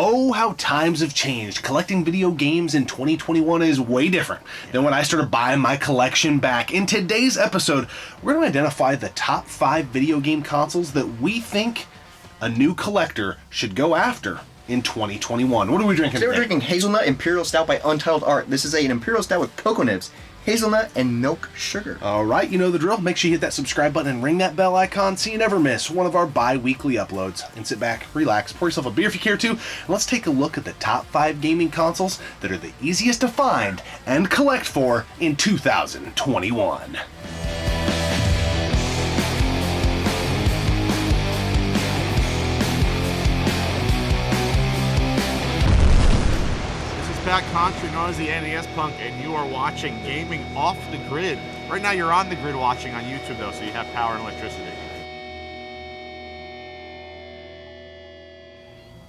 Oh, how times have changed. Collecting video games in 2021 is way different than when I started buying my collection back. In today's episode, we're going to identify the top 5 video game consoles that we think a new collector should go after in 2021. What are we drinking today? We're drinking Hazelnut Imperial Stout by Untitled Art. This is an Imperial Stout with cocoa nibs, hazelnut, and milk sugar. All right, you know the drill. Make sure you hit that subscribe button and ring that bell icon so you never miss one of our bi-weekly uploads. And sit back, relax, pour yourself a beer if you care to, and let's take a look at the top 5 gaming consoles that are the easiest to find and collect for in 2021. That country known as the NES Punk, and you are watching Gaming Off the Grid. Right now you're on the grid watching on YouTube though, so you have power and electricity.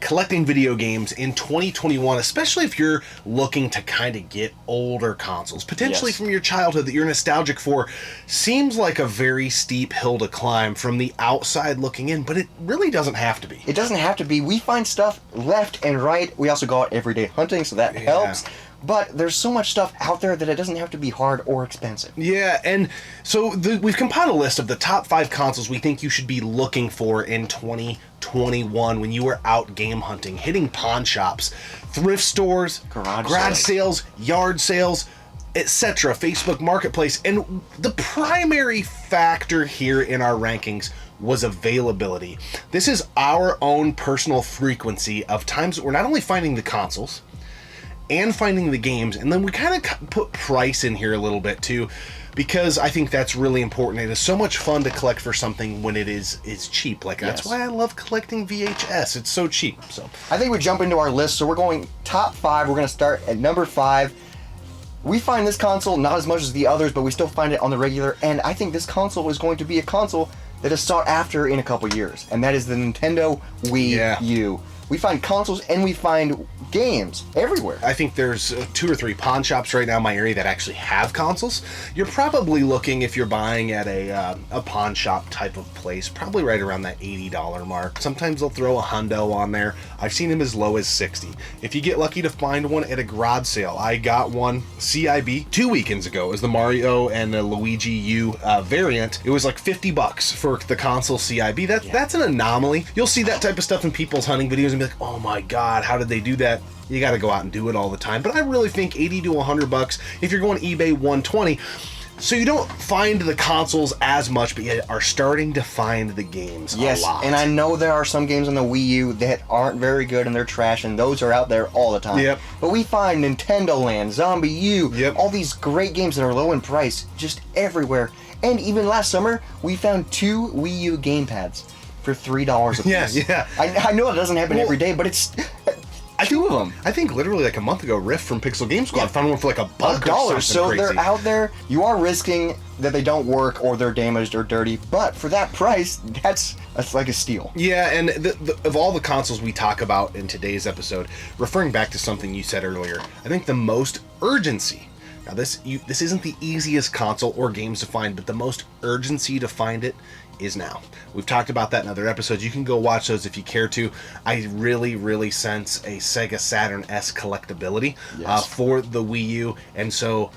Collecting video games in 2021, especially if you're looking to kind of get older consoles, potentially from your childhood that you're nostalgic for, seems like a very steep hill to climb from the outside looking in, but it really doesn't have to be. It doesn't have to be. We find stuff left and right. We also go out everyday hunting, so that helps. But there's so much stuff out there that it doesn't have to be hard or expensive. Yeah, and so we've compiled a list of the top 5 consoles we think you should be looking for in 2021 when you are out game hunting, hitting pawn shops, thrift stores, garage sales, yard sales, etc., Facebook Marketplace. And the primary factor here in our rankings was availability. This is our own personal frequency of times that we're not only finding the consoles and finding the games, and then we kind of put price in here a little bit too, because I think that's really important. It is so much fun to collect for something when it is cheap. Like, that's why I love collecting VHS. It's so cheap. So I think we jump into our list. So we're going top 5. We're going to start at number 5. We find this console not as much as the others, but we still find it on the regular, and I think this console is going to be a console that is sought after in a couple years, and that is the Nintendo Wii U. We find consoles and we find games everywhere. I think there's 2 or 3 pawn shops right now in my area that actually have consoles. You're probably looking, if you're buying at a pawn shop type of place, probably right around that $80 mark. Sometimes they'll throw a hundo on there. I've seen them as low as $60. If you get lucky to find one at a garage sale, I got one CIB 2 weekends ago. It was the Mario and the Luigi U variant. It was like $50 for the console CIB. That's an anomaly. You'll see that type of stuff in people's hunting videos and be like, oh my god, how did they do that? You got to go out and do it all the time. But I really think $80 to $100 if you're going eBay $120. So you don't find the consoles as much, but you are starting to find the games a lot. Yes, and I know there are some games on the Wii U that aren't very good and they're trash, and those are out there all the time. Yep. But we find Nintendo Land, Zombie U, all these great games that are low in price just everywhere. And even last summer, we found 2 Wii U gamepads for $3 a piece. Yeah. I know it doesn't happen every day, but it's 2 of them. I think literally like a month ago, Riff from Pixel Game Squad found one for like $1 or something so crazy. They're out there. You are risking that they don't work or they're damaged or dirty, but for that price, that's like a steal. Yeah, and of all the consoles we talk about in today's episode, referring back to something you said earlier, I think the most urgency. Now this isn't the easiest console or games to find, but the most urgency to find it is now. We've talked about that in other episodes. You can go watch those if you care to. I really, really sense a Sega Saturn-esque collectability for the Wii U, and so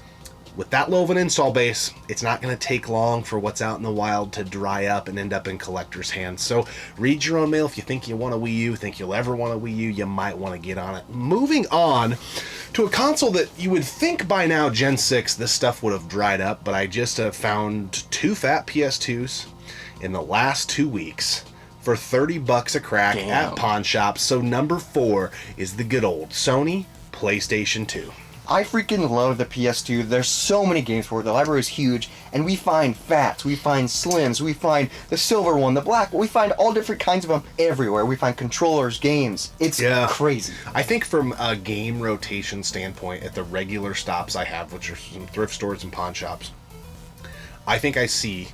with that low of an install base, it's not going to take long for what's out in the wild to dry up and end up in collectors' hands. So read your own mail. If you think you want a Wii U, think you'll ever want a Wii U, you might want to get on it. Moving on to a console that you would think by now, Gen 6, this stuff would have dried up, but I just found 2 fat PS2s in the last 2 weeks for $30 a crack at pawn shops. So number 4 is the good old Sony PlayStation 2. I freaking love the PS2. There's so many games for it. The library is huge, and we find fats, we find slims, we find the silver one, the black one. We find all different kinds of them everywhere. We find controllers, games. It's crazy. I think from a game rotation standpoint, at the regular stops I have, which are some thrift stores and pawn shops, I think I see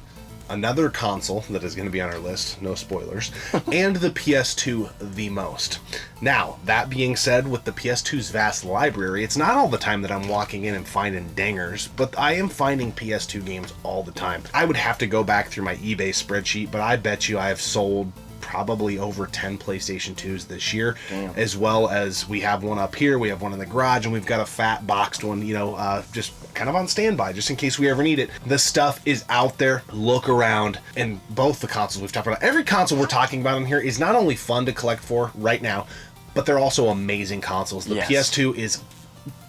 another console that is going to be on our list, no spoilers, and the PS2 the most. Now, that being said, with the PS2's vast library, it's not all the time that I'm walking in and finding dingers, but I am finding PS2 games all the time. I would have to go back through my eBay spreadsheet, but I bet you I have sold probably over 10 PlayStation 2s this year. Damn. As well as we have one up here, we have one in the garage, and we've got a fat boxed one, just kind of on standby, just in case we ever need it. The stuff is out there. Look around, and both the consoles we've talked about, every console we're talking about in here is not only fun to collect for right now, but they're also amazing consoles. The PS2 is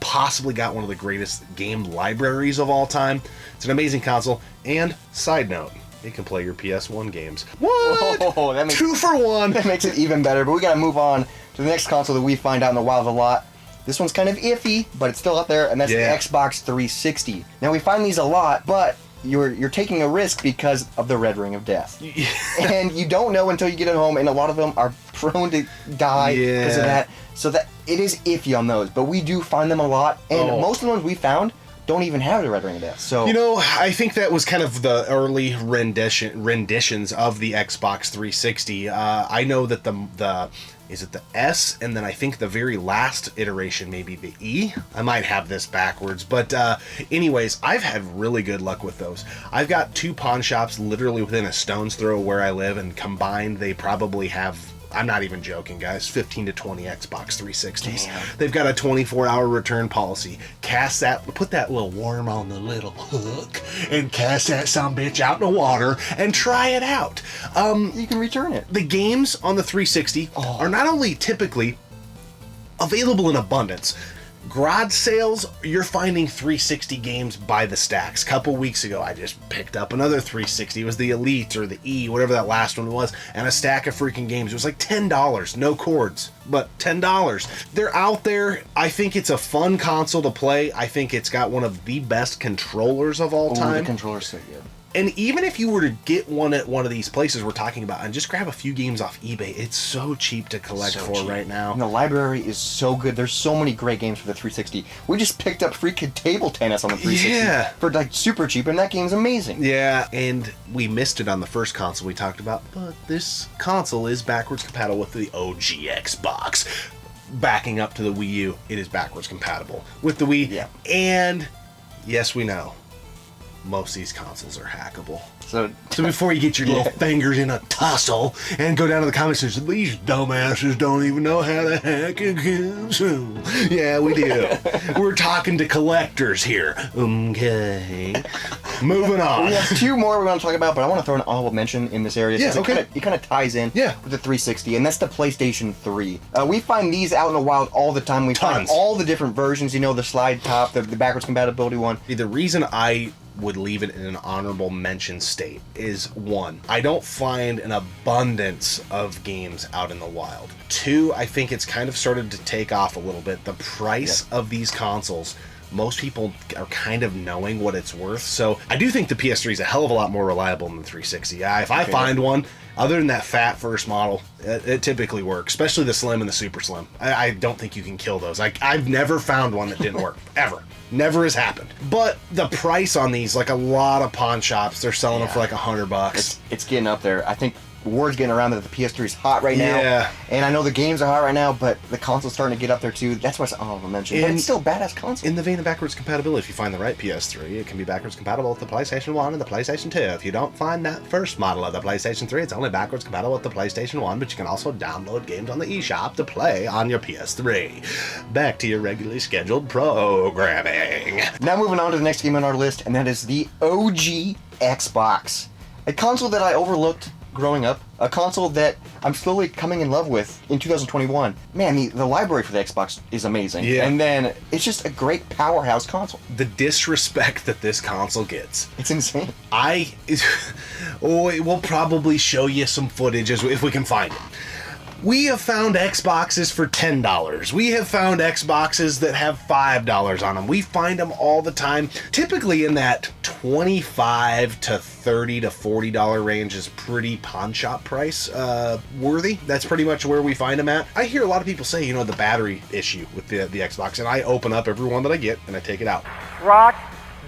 possibly got one of the greatest game libraries of all time. It's an amazing console, and side note, it can play your PS1 games. What? Oh, that makes, 2 for 1. That makes it even better. But we gotta move on to the next console that we find out in the wild a lot. This one's kind of iffy, but it's still out there, and that's the Xbox 360. Now, we find these a lot, but you're taking a risk because of the red ring of death. And you don't know until you get it home, and a lot of them are prone to die because of that. So that it is iffy on those, but we do find them a lot, and most of the ones we found don't even have the red ring of death. So I think that was kind of the early renditions of the Xbox 360. I know that the is it the S, and then I think the very last iteration, maybe the E? I might have this backwards, but anyways, I've had really good luck with those. I've got 2 pawn shops literally within a stone's throw of where I live, and combined they probably have, I'm not even joking, guys, 15 to 20 Xbox 360s. Damn. They've got a 24-hour return policy. Put that little worm on the little hook and cast that sumbitch out in the water and try it out. You can return it. The games on the 360 are not only typically available in abundance. Garage sales, you're finding 360 games by the stacks. Couple weeks ago, I just picked up another 360. It was the Elite or the E, whatever that last one was, and a stack of freaking games. It was like $10, no cords, but $10. They're out there. I think it's a fun console to play. I think it's got one of the best controllers of all time. The controller's so good. And even if you were to get one at one of these places we're talking about and just grab a few games off eBay, it's so cheap to collect right now. And the library is so good. There's so many great games for the 360. We just picked up freaking table tennis on the 360 for like super cheap, and that game's amazing. Yeah, and we missed it on the first console we talked about, but this console is backwards compatible with the OG Xbox. Backing up to the Wii U, it is backwards compatible with the Wii. Yeah. And yes, we know, most of these consoles are hackable. So before you get your little fingers in a tussle and go down to the comments and say, these dumbasses don't even know how to hack a console. Yeah, we do. We're talking to collectors here. Okay. Moving on. We have 2 more we want to talk about, but I want to throw an honorable mention in this area. Yeah, okay. It kind of ties in with the 360, and that's the PlayStation 3. We find these out in the wild all the time. We find all the different versions, the slide top, the backwards compatibility one. The reason I would leave it in an honorable mention state is 1, I don't find an abundance of games out in the wild. 2, I think it's kind of started to take off a little bit. The price of these consoles, most people are kind of knowing what it's worth. So I do think the PS3 is a hell of a lot more reliable than the 360. If I find one, other than that fat first model, it typically works, especially the Slim and the Super Slim. I don't think you can kill those. I've never found one that didn't work, ever. Never has happened. But the price on these, like a lot of pawn shops, they're selling them for like $100. It's getting up there. I think word's getting around that the PS3 is hot right now. Yeah. And I know the games are hot right now, but the console's starting to get up there too. That's why it's honorable mention. But it's still a badass console. In the vein of backwards compatibility, if you find the right PS3, it can be backwards compatible with the PlayStation 1 and the PlayStation 2. If you don't find that first model of the PlayStation 3, it's only backwards compatible with the PlayStation 1, but you can also download games on the eShop to play on your PS3. Back to your regularly scheduled programming. Now moving on to the next game on our list, and that is the OG Xbox. A console that I overlooked growing up, a console that I'm slowly coming in love with in 2021. Man, the library for the Xbox is amazing. Yeah. And then it's just a great powerhouse console. The disrespect that this console gets. It's insane. We'll probably show you some footage if we can find it. We have found Xboxes for $10. We have found Xboxes that have $5 on them. We find them all the time. Typically in that $25 to $30 to $40 range is pretty pawn shop price worthy. That's pretty much where we find them at. I hear a lot of people say, the battery issue with the Xbox, and I open up every one that I get and I take it out. Rock,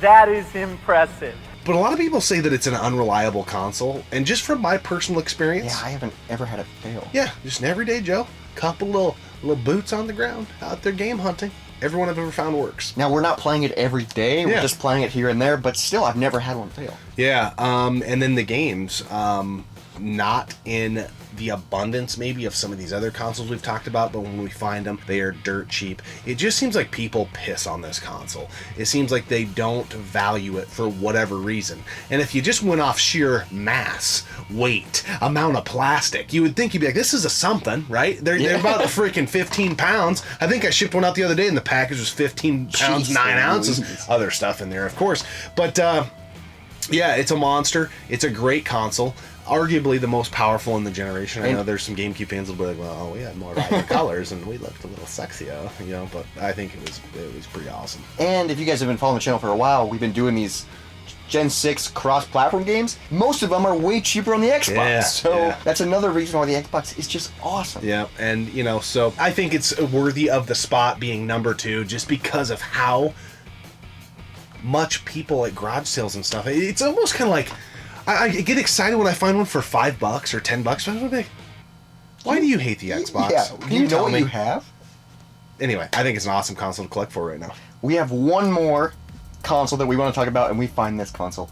that is impressive. But a lot of people say that it's an unreliable console, and just from my personal experience... Yeah, I haven't ever had it fail. Yeah, just an everyday Joe. Couple little boots on the ground, out there game hunting. Everyone I've ever found works. Now, we're not playing it every day, we're just playing it here and there, but still, I've never had one fail. Yeah, and then the games, not in the abundance maybe of some of these other consoles we've talked about, but when we find them, they are dirt cheap. It just seems like people piss on this console. It seems like they don't value it for whatever reason. And if you just went off sheer mass, weight, amount of plastic, you would think you'd be like, this is a something, right? They're about freaking 15 pounds. I think I shipped one out the other day and the package was 15 pounds, 9 ounces. Other stuff in there, of course. But yeah, it's a monster. It's a great console. Arguably the most powerful in the generation. I know there's some GameCube fans will be like, well, we had more vibrant colors and we looked a little sexier, but I think it was pretty awesome. And if you guys have been following the channel for a while, we've been doing these Gen 6 cross-platform games. Most of them are way cheaper on the Xbox. That's another reason why the Xbox is just awesome. Yeah, and so I think it's worthy of the spot being number 2 just because of how much people at garage sales and stuff. It's almost kind of like I get excited when I find one for $5 or $10. I'm like, why do you hate the Xbox? Yeah, Can you know tell what me? you have? Anyway, I think it's an awesome console to collect for right now. We have one more console that we want to talk about, and we find this console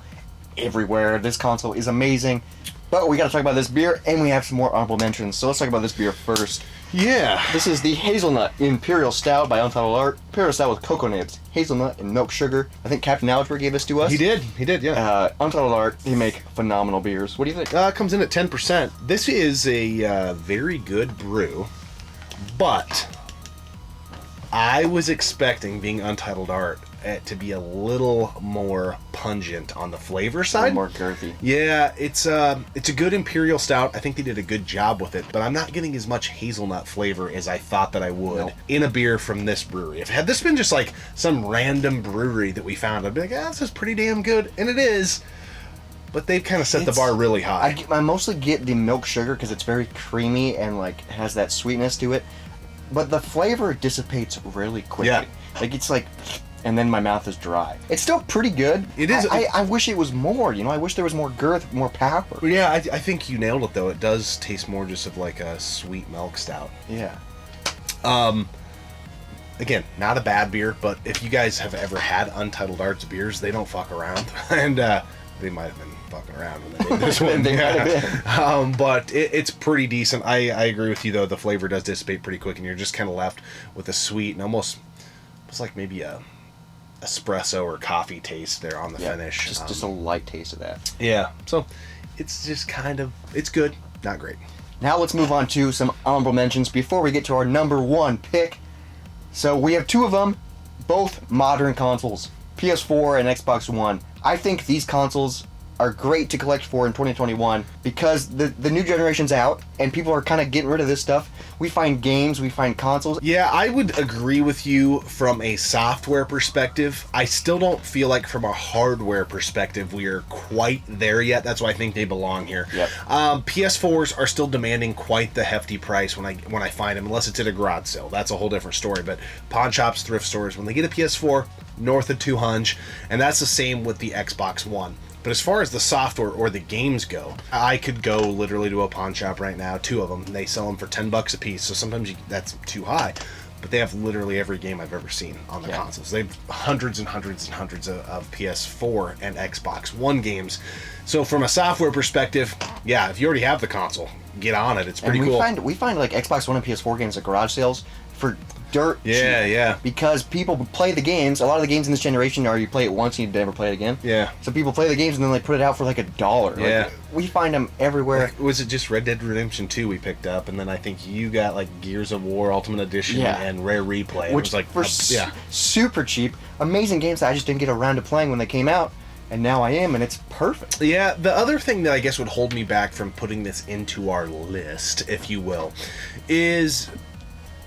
everywhere. This console is amazing, but we got to talk about this beer, and we have some more honorable mentions. So let's talk about this beer first. Yeah. This is the Hazelnut Imperial Stout by Untitled Art. Imperial Stout with cocoa nibs, hazelnut, and milk sugar. I think Captain Algebra gave this to us. He did, yeah. Untitled Art, they make phenomenal beers. What do you think? It comes in at 10%. This is a very good brew, but I was expecting, being Untitled Art, it to be a little more pungent on the flavor side. More girthy. Yeah, it's a good imperial stout. I think they did a good job with it, but I'm not getting as much hazelnut flavor as I thought that I would in a beer from this brewery. If had this been just like some random brewery that we found, I'd be like, this is pretty damn good, and it is. But they've kind of set the bar really high. I mostly get the milk sugar because it's very creamy and like has that sweetness to it, but the flavor dissipates really quickly. Yeah. Like it's like, and then my mouth is dry. It's still pretty good. It is. I wish it was more. I wish there was more girth, more power. Yeah, I think you nailed it though. It does taste more just of like a sweet milk stout. Yeah. Again, not a bad beer, but if you guys have ever had Untitled Arts beers, they don't fuck around, and they might have been fucking around when they did this one. They might have been. But it's pretty decent. I agree with you though. The flavor does dissipate pretty quick, and you're just kind of left with a sweet and almost like maybe a espresso or coffee taste there on the finish. Just a light taste of that. Yeah. So it's just it's good, not great. Now let's move on to some honorable mentions before we get to our number 1 pick. So we have 2 of them, both modern consoles, PS4 and Xbox One. I think these consoles are great to collect for in 2021 because the new generation's out and people are kind of getting rid of this stuff. We find games, we find consoles. Yeah, I would agree with you from a software perspective. I still don't feel like from a hardware perspective we are quite there yet. That's why I think they belong here. Yep. PS4s are still demanding quite the hefty price when I find them, unless it's at a garage sale. That's a whole different story. But pawn shops, thrift stores, when they get a PS4, north of 200, and that's the same with the Xbox One. But as far as the software or the games go, I could go literally to a pawn shop right now, 2 of them. They sell them for $10 a piece, so sometimes that's too high. But they have literally every game I've ever seen on the consoles. They have hundreds and hundreds and hundreds of PS4 and Xbox One games. So from a software perspective, yeah, if you already have the console, get on it. It's pretty cool. We find like Xbox One and PS4 games at garage sales for dirt cheap. Yeah. Because people play the games. A lot of the games in this generation are you play it once and you never play it again. Yeah. So people play the games and then they put it out for like $1. Yeah. Like, we find them everywhere. Like, was it just Red Dead Redemption 2 we picked up, and then I think you got like Gears of War Ultimate Edition and Rare Replay. Which it was like for super cheap, amazing games that I just didn't get around to playing when they came out. And now I am, and it's perfect. Yeah, the other thing that I guess would hold me back from putting this into our list, if you will, is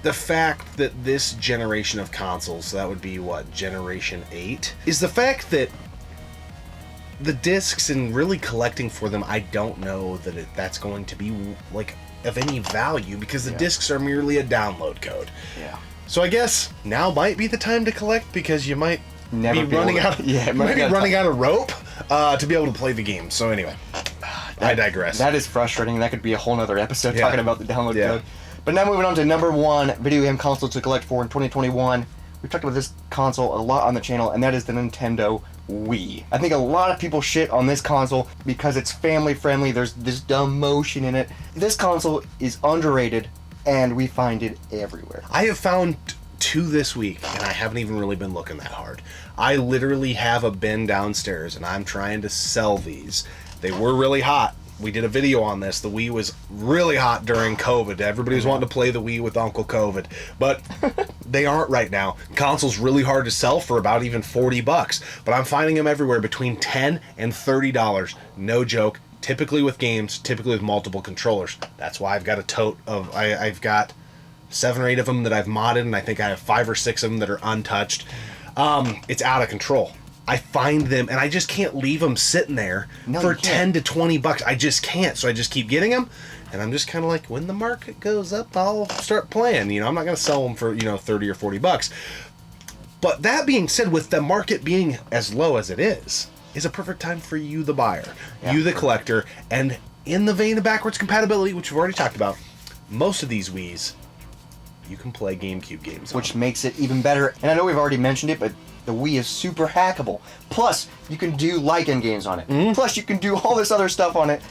the fact that this generation of consoles, so that would be what, Generation 8, is the fact that the discs and really collecting for them, I don't know that that's going to be like of any value because the discs are merely a download code. Yeah. So I guess now might be the time to collect because you might Never be running out. might be running out of rope to be able to play the game. So anyway, I digress. That is frustrating. That could be a whole nother episode talking about the download Yeah. code. But now moving on to number 1 video game console to collect for in 2021. We've talked about this console a lot on the channel, and that is the Nintendo Wii. I think a lot of people shit on this console because it's family friendly. There's this dumb motion in it. This console is underrated, and we find it everywhere. I have found 2 this week, and I haven't even really been looking that hard. I literally have a bin downstairs, and I'm trying to sell these. They were really hot. We did a video on this. The Wii was really hot during COVID. Everybody was wanting to play the Wii with Uncle COVID, but they aren't right now. Console's really hard to sell for about even $40, but I'm finding them everywhere between $10 and $30. No joke. Typically with games, typically with multiple controllers. That's why I've got a tote of. I've got 7 or 8 of them that I've modded, and I think I have 5 or 6 of them that are untouched. It's out of control. I find them, and I just can't leave them sitting there for 10 to $20. I just can't, so I just keep getting them, and I'm just kind of like, when the market goes up, I'll start playing. You know, I'm not going to sell them for, $30 or $40. But that being said, with the market being as low as it is a perfect time for you, the buyer, you, the collector, and in the vein of backwards compatibility, which we've already talked about, most of these Wiis, you can play GameCube games on. Which makes it even better. And I know we've already mentioned it, but the Wii is super hackable. Plus, you can do like-in games on it. Plus, you can do all this other stuff on it.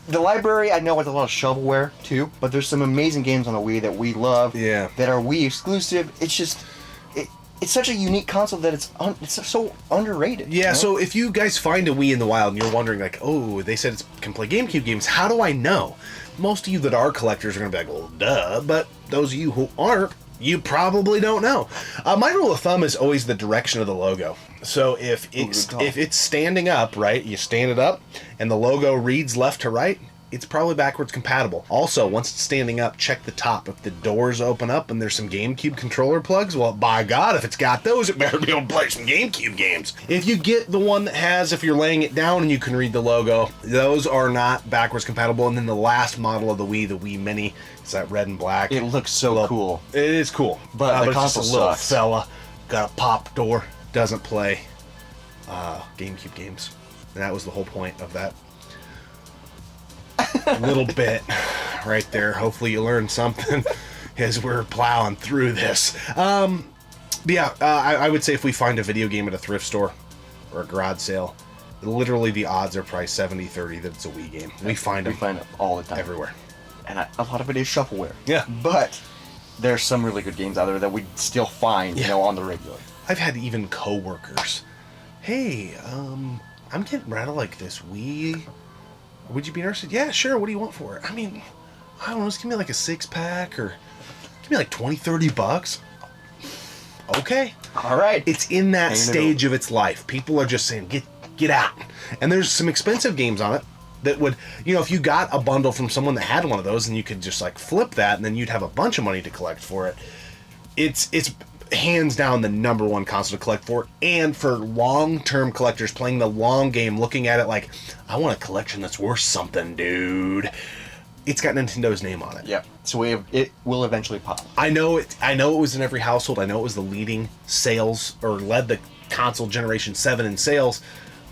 The library, I know, has a lot of shovelware, too, but there's some amazing games on the Wii that we love that are Wii exclusive. It's just... It's such a unique console that it's so underrated. Yeah, so if you guys find a Wii in the wild and you're wondering, like, oh, they said it can play GameCube games, how do I know? Most of you that are collectors are going to be like, well, duh, but those of you who aren't, you probably don't know. My rule of thumb is always the direction of the logo. So if it's standing up, right, you stand it up, and the logo reads left to right, it's probably backwards compatible. Also, once it's standing up, check the top. If the doors open up and there's some GameCube controller plugs, well, by God, if it's got those, it better be able to play some GameCube games. If you get the one that has, if you're laying it down and you can read the logo, those are not backwards compatible. And then the last model of the Wii Mini, is that red and black. It looks so cool. It is cool. But the it's console just a little sucks. fella, got a pop door, doesn't play GameCube games. And that was the whole point of that little bit right there. Hopefully you learned something as we're plowing through this. But yeah, I would say if we find a video game at a thrift store or a garage sale, literally the odds are probably 70-30 that it's a Wii game. We find them all the time. Everywhere. And a lot of it is shovelware. Yeah. But there's some really good games out there that we still find, on the regular. I've had even coworkers, hey, I'm getting rid of like this Wii. Would you be interested? Yeah, sure. What do you want for it? I mean, I don't know. Just give me like a 6-pack or give me like $20-$30. Okay. All right. It's in that stage of its life. People are just saying, get out. And there's some expensive games on it that would, if you got a bundle from someone that had one of those and you could just like flip that and then you'd have a bunch of money to collect for it. It's hands down the number one console to collect for, and for long-term collectors playing the long game, looking at it like, I want a collection that's worth something, dude. It's got Nintendo's name on it. Yep. So it will eventually pop. I know it was in every household. I know it was the leading sales, or led the console Generation 7 in sales,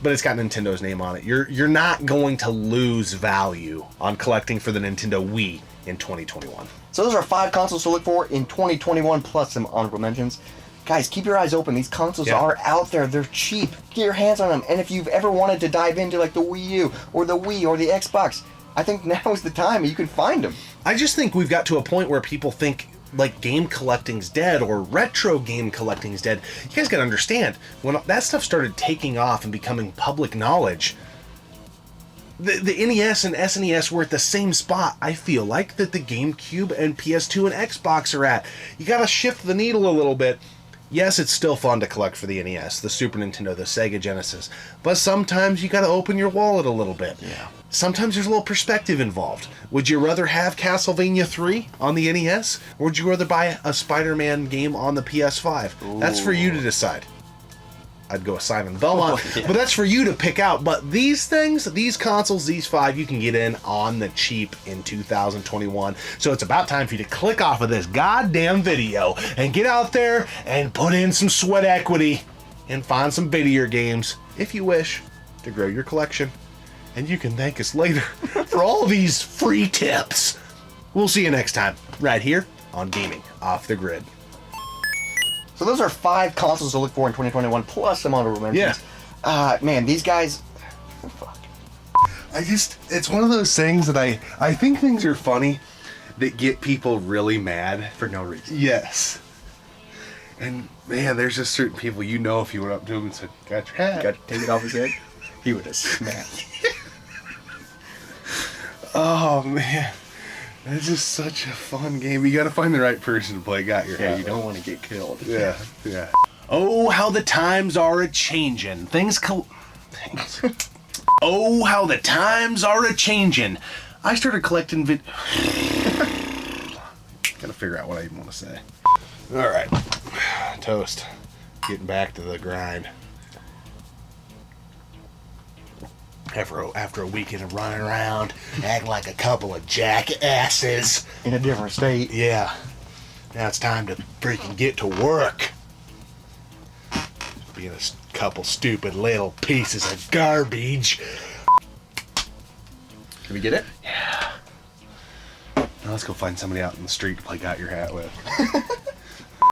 but it's got Nintendo's name on it. You're not going to lose value on collecting for the Nintendo Wii in 2021. So those are 5 consoles to look for in 2021, plus some honorable mentions. Guys, keep your eyes open. These consoles are out there. They're cheap. Get your hands on them. And if you've ever wanted to dive into like the Wii U or the Wii or the Xbox, I think now is the time you can find them. I just think we've got to a point where people think like game collecting's dead or retro game collecting's dead. You guys got to understand, when that stuff started taking off and becoming public knowledge, the NES and SNES were at the same spot, I feel like, that the GameCube and PS2 and Xbox are at. You gotta shift the needle a little bit. Yes, it's still fun to collect for the NES, the Super Nintendo, the Sega Genesis, but sometimes you gotta open your wallet a little bit. Yeah. Sometimes there's a little perspective involved. Would you rather have Castlevania 3 on the NES, or would you rather buy a Spider-Man game on the PS5? Ooh. That's for you to decide. I'd go with Simon Belmont, but that's for you to pick out. But these things, these consoles, these 5, you can get in on the cheap in 2021. So it's about time for you to click off of this goddamn video and get out there and put in some sweat equity and find some video games, if you wish, to grow your collection. And you can thank us later for all these free tips. We'll see you next time, right here on Gaming Off the Grid. So those are 5 consoles to look for in 2021, plus some honorable mentions. Man, these guys. Fuck. It's one of those things that I think things are funny that get people really mad. For no reason. Yes. And man, there's just certain people, you know, if you went up to him and said, got your hat. Got to take it off his head. He would have smacked. Oh man. That's just such a fun game. You gotta find the right person to play Got Your Hat. You don't want to get killed. Yeah, yeah. Oh, how the times are a-changin'. Oh, how the times are a-changin'. I started collecting Gotta figure out what I even want to say. Alright. Toast. Getting back to the grind. After a weekend of running around, acting like a couple of jackasses. In a different state. Yeah. Now it's time to freaking get to work. Being a couple stupid little pieces of garbage. Can we get it? Yeah. Now let's go find somebody out in the street to play Got Your Hat with.